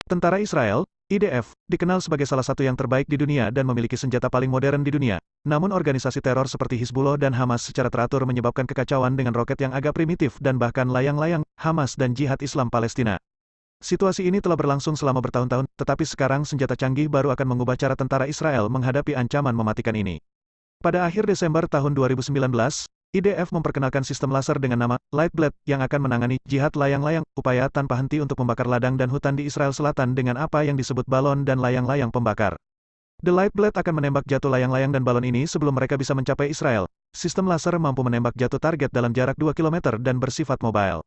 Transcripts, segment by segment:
Tentara Israel, IDF, dikenal sebagai salah satu yang terbaik di dunia dan memiliki senjata paling modern di dunia. Namun organisasi teror seperti Hizbullah dan Hamas secara teratur menyebabkan kekacauan dengan roket yang agak primitif dan bahkan layang-layang, Hamas dan Jihad Islam Palestina. Situasi ini telah berlangsung selama bertahun-tahun, tetapi sekarang senjata canggih baru akan mengubah cara tentara Israel menghadapi ancaman mematikan ini. Pada akhir Desember tahun 2019, IDF memperkenalkan sistem laser dengan nama Light Blade yang akan menangani jihad layang-layang, upaya tanpa henti untuk membakar ladang dan hutan di Israel Selatan dengan apa yang disebut balon dan layang-layang pembakar. The Light Blade akan menembak jatuh layang-layang dan balon ini sebelum mereka bisa mencapai Israel. Sistem laser mampu menembak jatuh target dalam jarak 2 km dan bersifat mobile.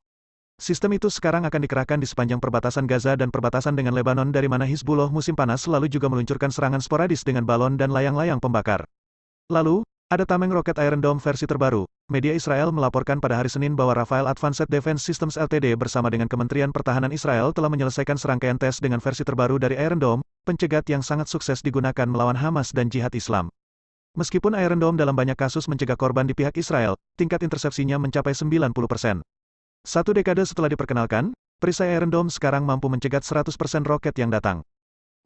Sistem itu sekarang akan dikerahkan di sepanjang perbatasan Gaza dan perbatasan dengan Lebanon dari mana Hizbullah musim panas lalu juga meluncurkan serangan sporadis dengan balon dan layang-layang pembakar. Lalu, ada tameng roket Iron Dome versi terbaru. Media Israel melaporkan pada hari Senin bahwa Rafael Advanced Defense Systems Ltd bersama dengan Kementerian Pertahanan Israel telah menyelesaikan serangkaian tes dengan versi terbaru dari Iron Dome, pencegat yang sangat sukses digunakan melawan Hamas dan Jihad Islam. Meskipun Iron Dome dalam banyak kasus mencegah korban di pihak Israel, tingkat intersepsinya mencapai 90%. Satu dekade setelah diperkenalkan, perisai Iron Dome sekarang mampu mencegat 100% roket yang datang.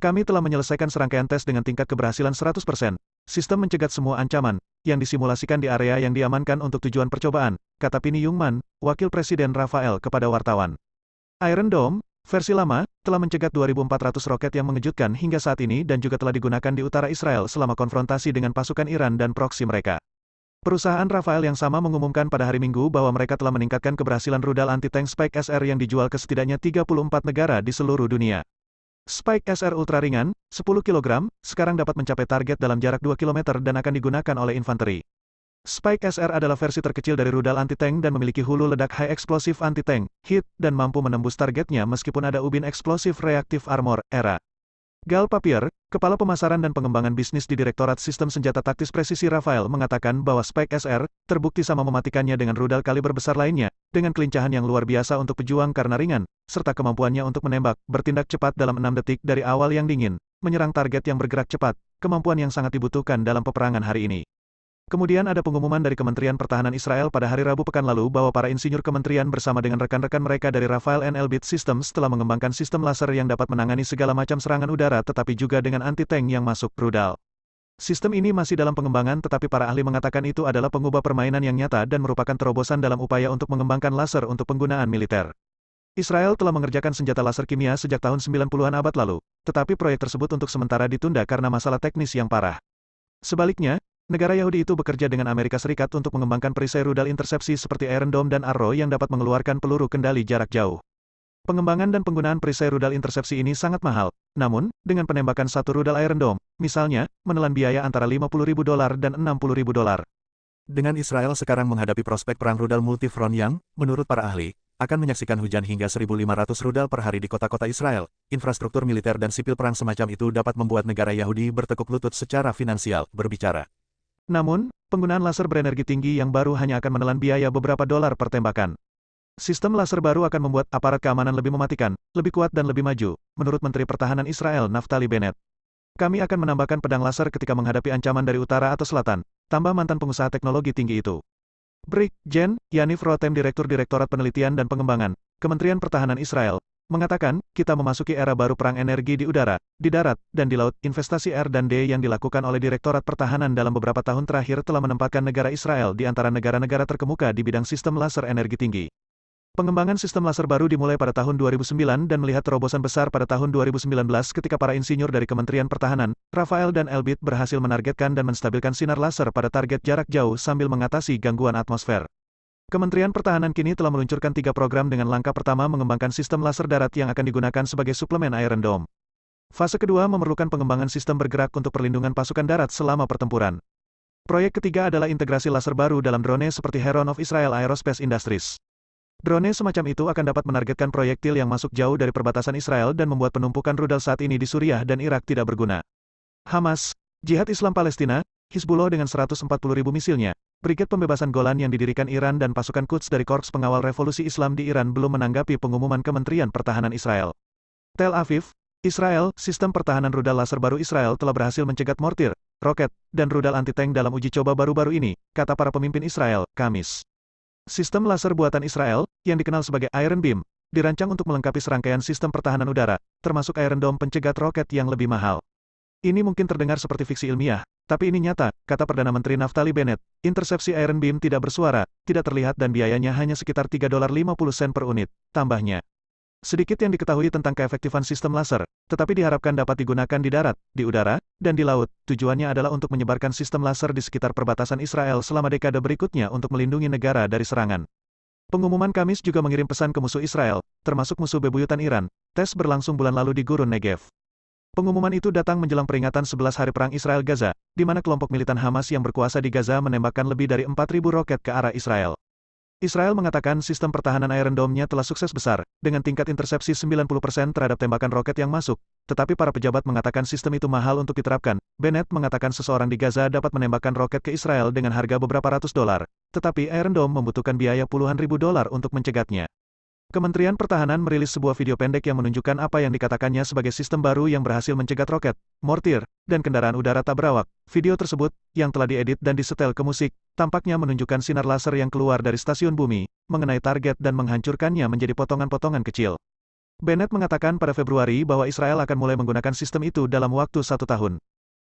Kami telah menyelesaikan serangkaian tes dengan tingkat keberhasilan 100%. Sistem mencegat semua ancaman, yang disimulasikan di area yang diamankan untuk tujuan percobaan, kata Pini Youngman, Wakil Presiden Rafael kepada wartawan. Iron Dome, versi lama, telah mencegat 2.400 roket yang mengejutkan hingga saat ini dan juga telah digunakan di utara Israel selama konfrontasi dengan pasukan Iran dan proksi mereka. Perusahaan Rafael yang sama mengumumkan pada hari Minggu bahwa mereka telah meningkatkan keberhasilan rudal anti-tank Spike SR yang dijual ke setidaknya 34 negara di seluruh dunia. Spike SR ultra ringan, 10 kg, sekarang dapat mencapai target dalam jarak 2 km dan akan digunakan oleh infanteri. Spike SR adalah versi terkecil dari rudal anti-tank dan memiliki hulu ledak high explosive anti-tank, HIT, dan mampu menembus targetnya meskipun ada ubin eksplosif reaktif armor, ERA. Gal Papier, Kepala Pemasaran dan Pengembangan Bisnis di Direktorat Sistem Senjata Taktis Presisi Rafael mengatakan bahwa Spike SR, terbukti sama mematikannya dengan rudal kaliber besar lainnya, dengan kelincahan yang luar biasa untuk pejuang karena ringan, serta kemampuannya untuk menembak, bertindak cepat dalam 6 detik dari awal yang dingin, menyerang target yang bergerak cepat, kemampuan yang sangat dibutuhkan dalam peperangan hari ini. Kemudian ada pengumuman dari Kementerian Pertahanan Israel pada hari Rabu pekan lalu bahwa para insinyur kementerian bersama dengan rekan-rekan mereka dari Rafael and Elbit Systems telah mengembangkan sistem laser yang dapat menangani segala macam serangan udara tetapi juga dengan anti-tank yang masuk rudal. Sistem ini masih dalam pengembangan tetapi para ahli mengatakan itu adalah pengubah permainan yang nyata dan merupakan terobosan dalam upaya untuk mengembangkan laser untuk penggunaan militer. Israel telah mengerjakan senjata laser kimia sejak tahun 90-an abad lalu, tetapi proyek tersebut untuk sementara ditunda karena masalah teknis yang parah. Sebaliknya, negara Yahudi itu bekerja dengan Amerika Serikat untuk mengembangkan perisai rudal intersepsi seperti Iron Dome dan Arrow yang dapat mengeluarkan peluru kendali jarak jauh. Pengembangan dan penggunaan perisai rudal intersepsi ini sangat mahal, namun, dengan penembakan satu rudal Iron Dome, misalnya, menelan biaya antara $50.000 dan $60.000. Dengan Israel sekarang menghadapi prospek perang rudal multifront yang, menurut para ahli, akan menyaksikan hujan hingga 1.500 rudal per hari di kota-kota Israel, infrastruktur militer dan sipil perang semacam itu dapat membuat negara Yahudi bertekuk lutut secara finansial, berbicara. Namun, penggunaan laser berenergi tinggi yang baru hanya akan menelan biaya beberapa dolar per tembakan. Sistem laser baru akan membuat aparat keamanan lebih mematikan, lebih kuat dan lebih maju, menurut Menteri Pertahanan Israel Naftali Bennett. Kami akan menambahkan pedang laser ketika menghadapi ancaman dari utara atau selatan, tambah mantan pengusaha teknologi tinggi itu. Brig. Gen. Yaniv Rotem Direktur Direktorat Penelitian dan Pengembangan, Kementerian Pertahanan Israel, mengatakan, kita memasuki era baru perang energi di udara, di darat, dan di laut. Investasi R&D yang dilakukan oleh Direktorat Pertahanan dalam beberapa tahun terakhir telah menempatkan negara Israel di antara negara-negara terkemuka di bidang sistem laser energi tinggi. Pengembangan sistem laser baru dimulai pada tahun 2009 dan melihat terobosan besar pada tahun 2019 ketika para insinyur dari Kementerian Pertahanan, Rafael dan Elbit berhasil menargetkan dan menstabilkan sinar laser pada target jarak jauh sambil mengatasi gangguan atmosfer. Kementerian Pertahanan kini telah meluncurkan 3 program dengan langkah pertama mengembangkan sistem laser darat yang akan digunakan sebagai suplemen Iron Dome. Fase kedua memerlukan pengembangan sistem bergerak untuk perlindungan pasukan darat selama pertempuran. Proyek ketiga adalah integrasi laser baru dalam drone seperti Heron of Israel Aerospace Industries. Drone semacam itu akan dapat menargetkan proyektil yang masuk jauh dari perbatasan Israel dan membuat penumpukan rudal saat ini di Suriah dan Irak tidak berguna. Hamas, Jihad Islam Palestina, Hizbullah dengan 140.000 misilnya, Brigade Pembebasan Golan yang didirikan Iran dan pasukan Quds dari Korps Pengawal Revolusi Islam di Iran belum menanggapi pengumuman Kementerian Pertahanan Israel. Tel Aviv, Israel, sistem pertahanan rudal laser baru Israel telah berhasil mencegat mortir, roket, dan rudal anti-tank dalam uji coba baru-baru ini, kata para pemimpin Israel, Kamis. Sistem laser buatan Israel, yang dikenal sebagai Iron Beam, dirancang untuk melengkapi serangkaian sistem pertahanan udara, termasuk Iron Dome pencegat roket yang lebih mahal. Ini mungkin terdengar seperti fiksi ilmiah, tapi ini nyata, kata Perdana Menteri Naftali Bennett. Intersepsi Iron Beam tidak bersuara, tidak terlihat dan biayanya hanya sekitar $3.50 per unit, tambahnya. Sedikit yang diketahui tentang keefektifan sistem laser, tetapi diharapkan dapat digunakan di darat, di udara, dan di laut. Tujuannya adalah untuk menyebarkan sistem laser di sekitar perbatasan Israel selama dekade berikutnya untuk melindungi negara dari serangan. Pengumuman Kamis juga mengirim pesan ke musuh Israel, termasuk musuh bebuyutan Iran. Tes berlangsung bulan lalu di Gurun Negev. Pengumuman itu datang menjelang peringatan 11 hari perang Israel-Gaza, di mana kelompok militan Hamas yang berkuasa di Gaza menembakkan lebih dari 4.000 roket ke arah Israel. Israel mengatakan sistem pertahanan Iron Dome-nya telah sukses besar, dengan tingkat intersepsi 90% terhadap tembakan roket yang masuk, tetapi para pejabat mengatakan sistem itu mahal untuk diterapkan. Bennett mengatakan seseorang di Gaza dapat menembakkan roket ke Israel dengan harga beberapa ratus dolar, tetapi Iron Dome membutuhkan biaya puluhan ribu dolar untuk mencegatnya. Kementerian Pertahanan merilis sebuah video pendek yang menunjukkan apa yang dikatakannya sebagai sistem baru yang berhasil mencegat roket, mortir, dan kendaraan udara tak berawak. Video tersebut, yang telah diedit dan disetel ke musik, tampaknya menunjukkan sinar laser yang keluar dari stasiun bumi, mengenai target dan menghancurkannya menjadi potongan-potongan kecil. Bennett mengatakan pada Februari bahwa Israel akan mulai menggunakan sistem itu dalam waktu 1 tahun.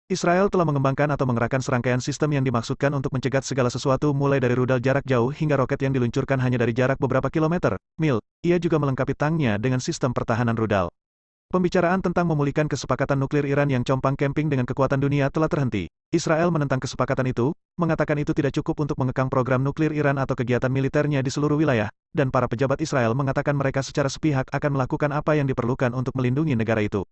Israel telah mengembangkan atau mengerahkan serangkaian sistem yang dimaksudkan untuk mencegat segala sesuatu mulai dari rudal jarak jauh hingga roket yang diluncurkan hanya dari jarak beberapa kilometer, mil. Ia juga melengkapi tanknya dengan sistem pertahanan rudal. Pembicaraan tentang memulihkan kesepakatan nuklir Iran yang compang camping dengan kekuatan dunia telah terhenti. Israel menentang kesepakatan itu, mengatakan itu tidak cukup untuk mengekang program nuklir Iran atau kegiatan militernya di seluruh wilayah, dan para pejabat Israel mengatakan mereka secara sepihak akan melakukan apa yang diperlukan untuk melindungi negara itu.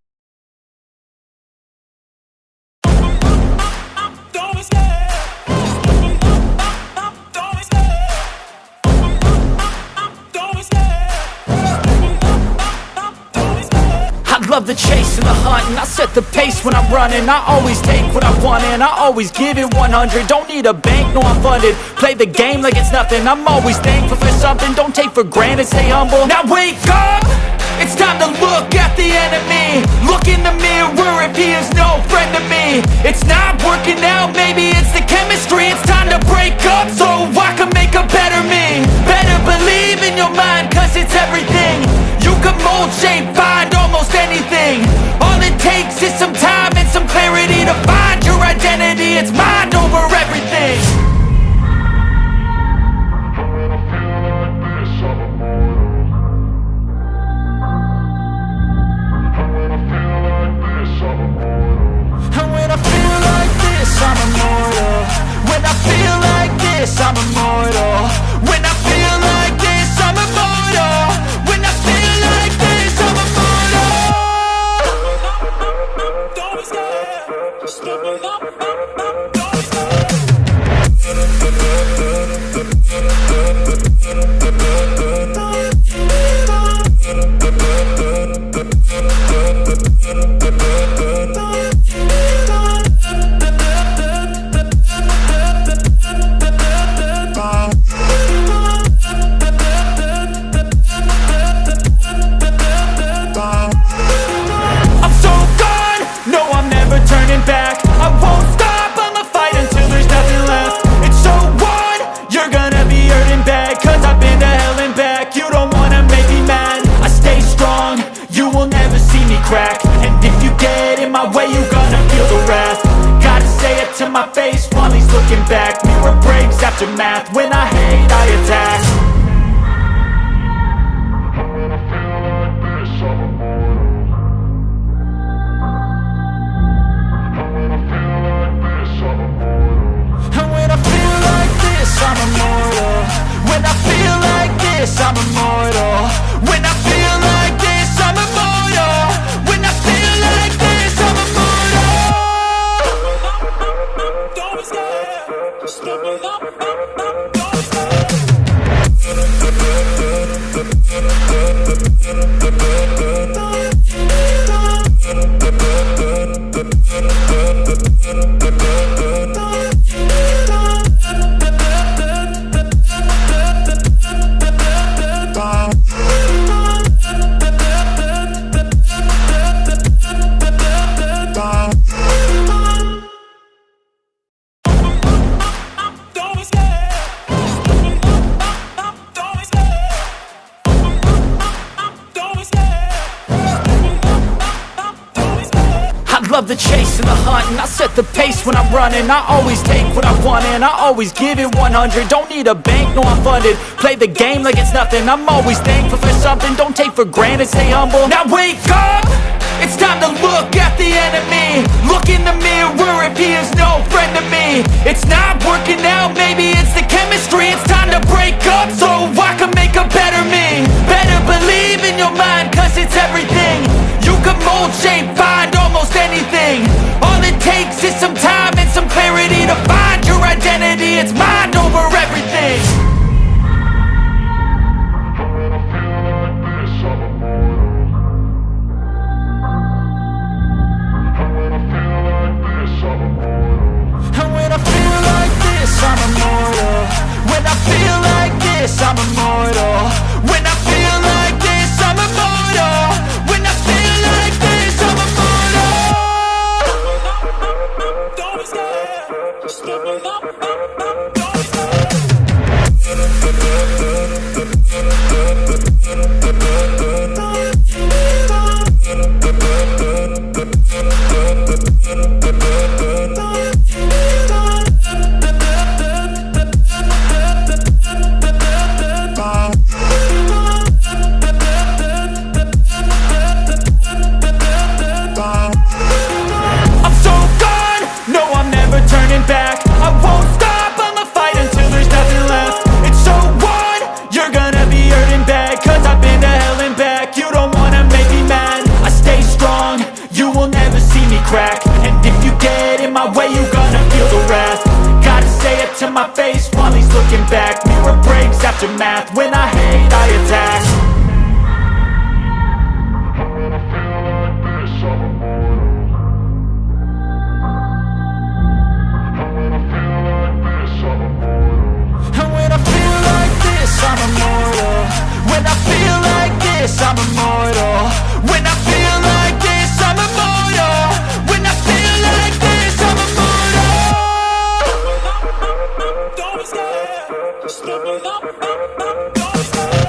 Love the chase and the hunt, and I set the pace when I'm running. I always take what I want and I always give it 100. Don't need a bank, no I'm funded. Play the game like it's nothing. I'm always thankful for something. Don't take for granted, stay humble. Now wake up, it's time to look at the enemy. Look in the mirror if he is no friend to me. It's not working out, maybe it's the chemistry. It's time to break up so I can make a better me. Better believe in your mind, cause it's everything. You can mold, shape, find almost anything. All it takes is some time and some clarity to find your identity. It's mind over everything. And when I feel like this, I'm immortal. When I feel like this, I'm immortal. When I feel like this, I'm immortal. When I feel like this, I'm immortal. Don't be scared. Just open up. Don't be scared. I'm so gone, no I'm never turning back. I won't stop, I'ma fight until there's nothing left. It's so on, you're gonna be hurting bad, cause I've been to hell and back. You don't wanna make me mad, I stay strong, you will never see me crack. And if you get in my way, you're gonna feel the wrath. Gotta say it to my face while he's looking back. Mirror breaks after math, when I hate I attack. And when I feel like this, I'm immortal. When I feel like this, I'm immortal. When I feel like this, I'm immortal. When I feel like this, I'm immortal. Don't be scared. Just open up. Don't be scared. love the chase and the hunt, and I set the pace when I'm running. I always take what I want and I always give it 100. Don't need a bank, no I'm funded. Play the game like it's nothing. I'm always thankful for something. Don't take for granted, stay humble. Now wake up! It's time to look at the enemy. Look in the mirror if he is no friend to me. It's not working out, maybe it's the chemistry. It's time to break up so I can make a better me. Better believe in your mind, cause it's everything. You can mold, shape, find almost anything. All it takes is some time and some clarity to find your identity. It's mind over everything. And when I feel like this, I'm immortal. When I feel like this, I'm immortal. When I feel like this, I'm immortal. When I feel like this, I'm immortal. Don't be scared. Just give me up. Don't be turning back. I won't stop, I'ma fight until there's nothing left. It's so on, you're gonna be hurting bad, cause I've been to hell and back. You don't wanna make me mad, I stay strong, you will never see me crack. And if you get in my way, you're gonna feel the wrath. Gotta say it to my face while he's looking back. Mirror breaks after math, when I hate, I attack. I'm immortal. When I feel like this, I'm immortal. When I feel like this, I'm immortal. When I feel like this, I'm immortal. Don't be scared. Just give me up. Don't be scared.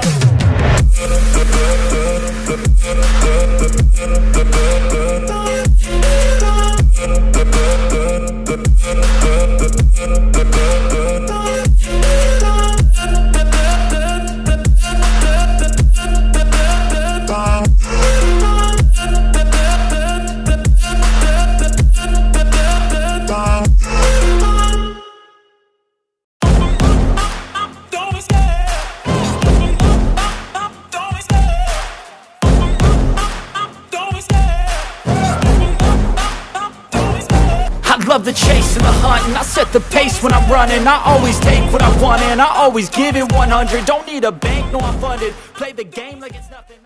Love the chase and the hunt, and I set the pace when I'm running. I always take what I want and I always give it 100. Don't need a bank, no I'm funded. Play the game like it's nothing.